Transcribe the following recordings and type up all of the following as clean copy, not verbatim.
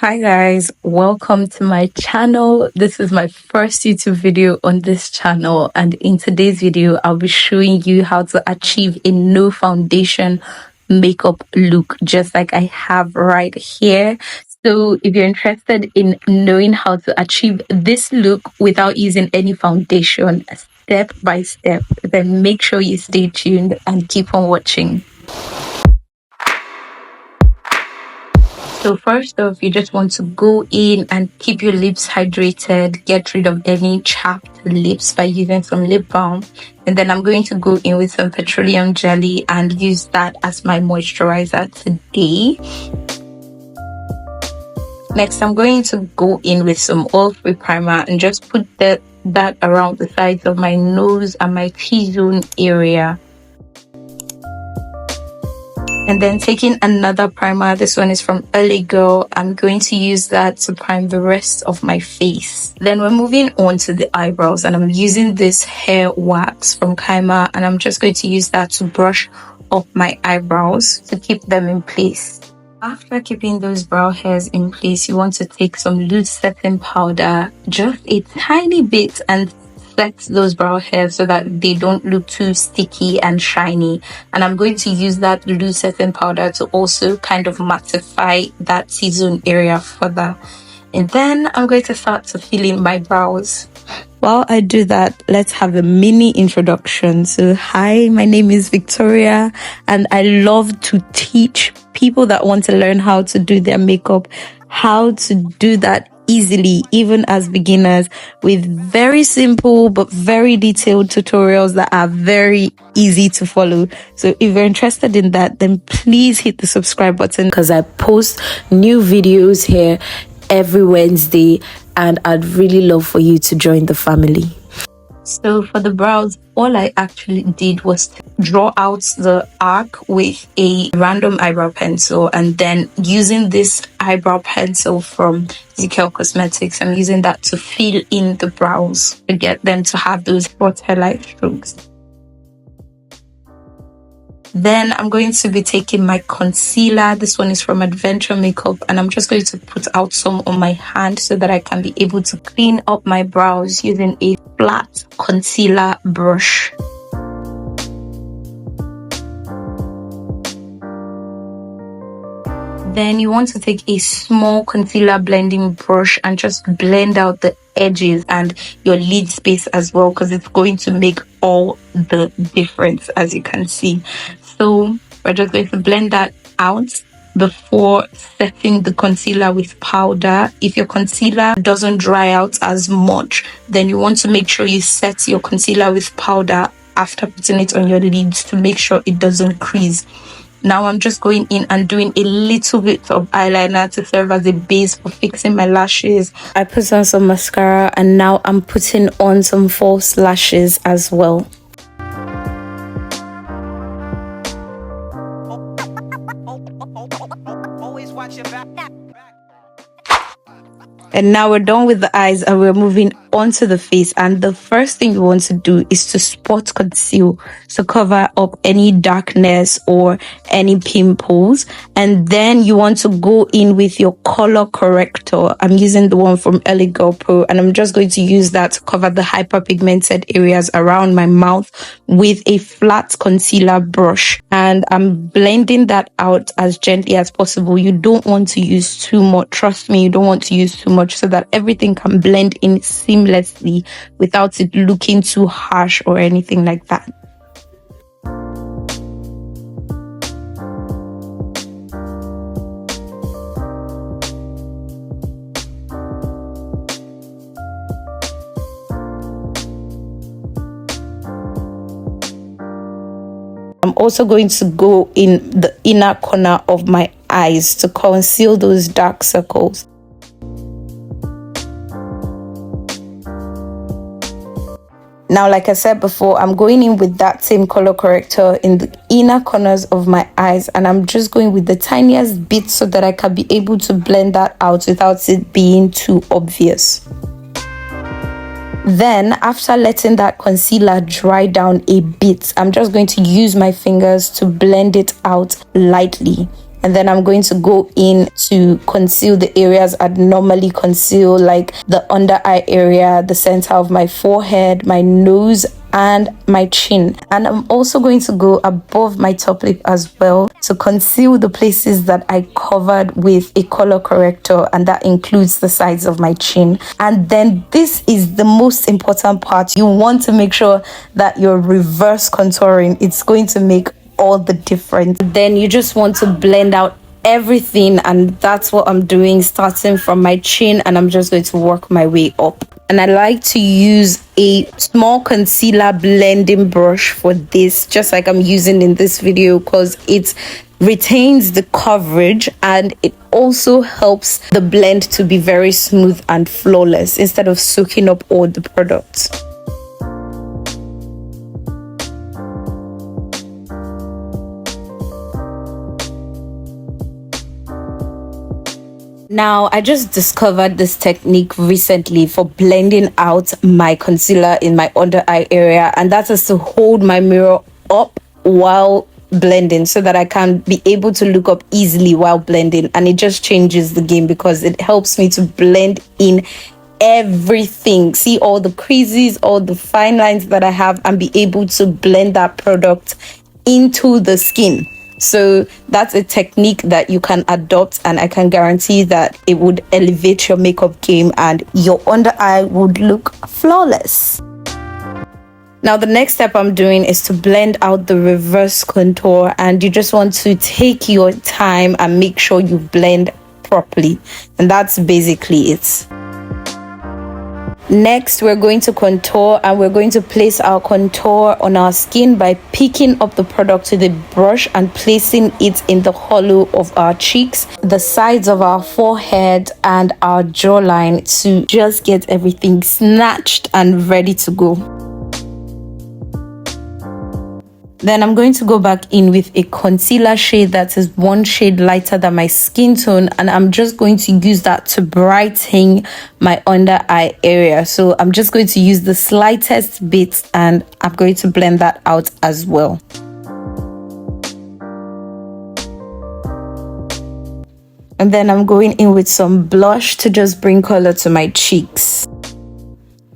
Hi guys, welcome to my channel. This is my first YouTube video on this channel, and in today's video I'll be showing you how to achieve a no foundation makeup look just like I have right here. So if you're interested in knowing how to achieve this look without using any foundation step by step, then make sure you stay tuned and keep on watching. So first off, you just want to go in and keep your lips hydrated, get rid of any chapped lips by using some lip balm. And then I'm going to go in with some petroleum jelly and use that as my moisturizer today. Next, I'm going to go in with some oil-free primer and just put that around the sides of my nose and my T-zone area. And then taking another primer, this one is from LA Girl. I'm going to use that to prime the rest of my face. Then we're moving on to the eyebrows, and I'm using this hair wax from Kaima, and I'm just going to use that to brush up my eyebrows to keep them in place. After keeping those brow hairs in place, you want to take some loose setting powder, just a tiny bit, and set those brow hairs so that they don't look too sticky and shiny. And I'm going to use that loose setting powder to also kind of mattify that T-zone area further. And then I'm going to start to fill in my brows. While I do that, let's have a mini introduction. So hi, my name is Victoria, and I love to teach people that want to learn how to do their makeup, how to do that easily, even as beginners, with very simple but very detailed tutorials that are very easy to follow. So if you're interested in that, then please hit the subscribe button, because I post new videos here every Wednesday, and I'd really love for you to join the family. So for the brows, all I actually did was to draw out the arc with a random eyebrow pencil, and then using this eyebrow pencil from ZKL Cosmetics, I'm using that to fill in the brows to get them to have those short hairline strokes. Then I'm going to be taking my concealer. This one is from Adventure Makeup, and I'm just going to put out some on my hand so that I can be able to clean up my brows using a flat concealer brush. Then you want to take a small concealer blending brush and just blend out the edges and your lid space as well, because it's going to make all the difference, as you can see. So we're just going to blend that out before setting the concealer with powder. If your concealer doesn't dry out as much, then you want to make sure you set your concealer with powder after putting it on your lids to make sure it doesn't crease. Now I'm just going in and doing a little bit of eyeliner to serve as a base for fixing my lashes. I put on some mascara, and now I'm putting on some false lashes as well. Always watch your back. And now we're done with the eyes, and we're moving on to the face. And the first thing you want to do is to spot conceal, to cover up any darkness or any pimples. And then you want to go in with your color corrector. I'm using the one from LA Girl Pro, and I'm just going to use that to cover the hyperpigmented areas around my mouth with a flat concealer brush. And I'm blending that out as gently as possible. You don't want to use too much. Trust me, you don't want to use too much, so that everything can blend in seamlessly without it looking too harsh or anything like that. I'm also going to go in the inner corner of my eyes to conceal those dark circles. Now, like I said before, I'm going in with that same color corrector in the inner corners of my eyes, and I'm just going with the tiniest bit so that I can be able to blend that out without it being too obvious. Then, after letting that concealer dry down a bit, I'm just going to use my fingers to blend it out lightly. And then I'm going to go in to conceal the areas I'd normally conceal, like the under eye area, the center of my forehead, my nose, and my chin. And I'm also going to go above my top lip as well to conceal the places that I covered with a color corrector, and that includes the sides of my chin. And then this is the most important part. You want to make sure that you're reverse contouring. It's going to make all the difference. Then you just want to blend out everything, and that's what I'm doing, starting from my chin, and I'm just going to work my way up. And I like to use a small concealer blending brush for this, just like I'm using in this video, because it retains the coverage and it also helps the blend to be very smooth and flawless instead of soaking up all the products. Now, I just discovered this technique recently for blending out my concealer in my under eye area, and that is to hold my mirror up while blending so that I can be able to look up easily while blending. And it just changes the game because it helps me to blend in everything, see all the creases, all the fine lines that I have, and be able to blend that product into the skin. So that's a technique that you can adopt, and I can guarantee that it would elevate your makeup game and your under eye would look flawless. Now the next step I'm doing is to blend out the reverse contour, and you just want to take your time and make sure you blend properly, and that's basically it. Next, we're going to contour, and we're going to place our contour on our skin by picking up the product with a brush and placing it in the hollow of our cheeks, the sides of our forehead, and our jawline to just get everything snatched and ready to go. Then I'm going to go back in with a concealer shade that is one shade lighter than my skin tone, and I'm just going to use that to brighten my under eye area. So I'm just going to use the slightest bit, and I'm going to blend that out as well. And then I'm going in with some blush to just bring color to my cheeks.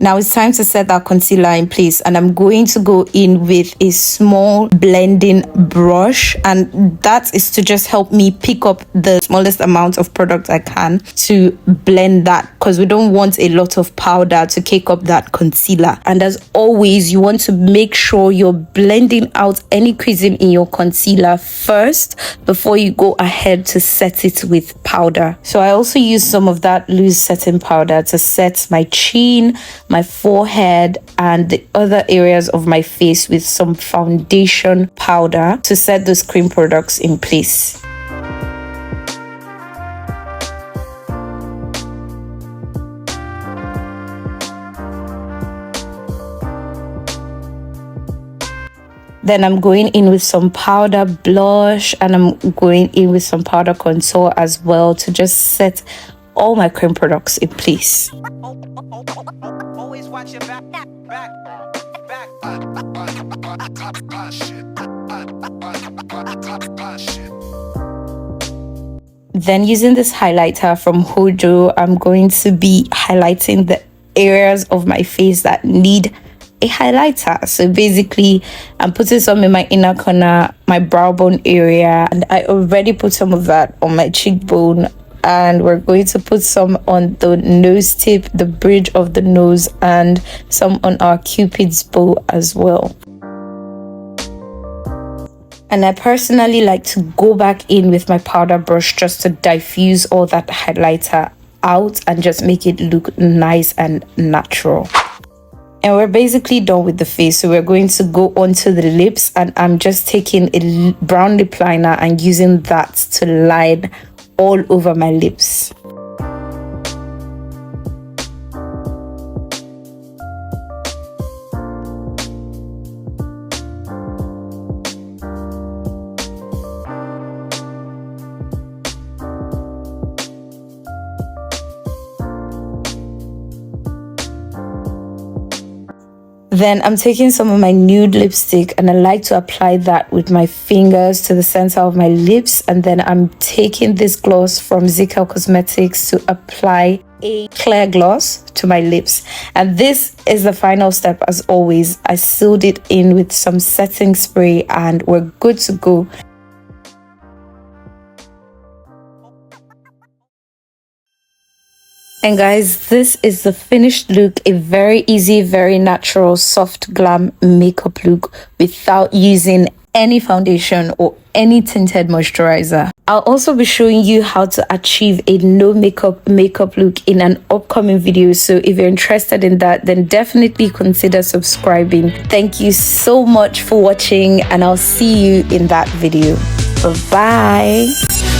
Now it's time to set that concealer in place, and I'm going to go in with a small blending brush, and that is to just help me pick up the smallest amount of product I can to blend that, because we don't want a lot of powder to cake up that concealer. And as always, you want to make sure you're blending out any creasing in your concealer first before you go ahead to set it with powder. So I also use some of that loose setting powder to set my chin, my forehead, and the other areas of my face with some foundation powder to set those cream products in place. Then I'm going in with some powder blush, and I'm going in with some powder contour as well to just set all my cream products in place. Always watch your back. Then using this highlighter from Hojo, I'm going to be highlighting the areas of my face that need a highlighter. So basically, I'm putting some in my inner corner, my brow bone area, and I already put some of that on my cheekbone. And we're going to put some on the nose tip, the bridge of the nose, and some on our Cupid's bow as well. And I personally like to go back in with my powder brush just to diffuse all that highlighter out and just make it look nice and natural. And we're basically done with the face, so we're going to go onto the lips, and I'm just taking a brown lip liner and using that to line all over my lips. Then I'm taking some of my nude lipstick and I like to apply that with my fingers to the center of my lips. And then I'm taking this gloss from Zikel Cosmetics to apply a clear gloss to my lips. And this is the final step. As always, I sealed it in with some setting spray and we're good to go. And guys, this is the finished look. A very easy, very natural, soft glam makeup look without using any foundation or any tinted moisturizer. I'll also be showing you how to achieve a no makeup look in an upcoming video. So if you're interested in that, then definitely consider subscribing. Thank you so much for watching and I'll see you in that video. Bye-bye.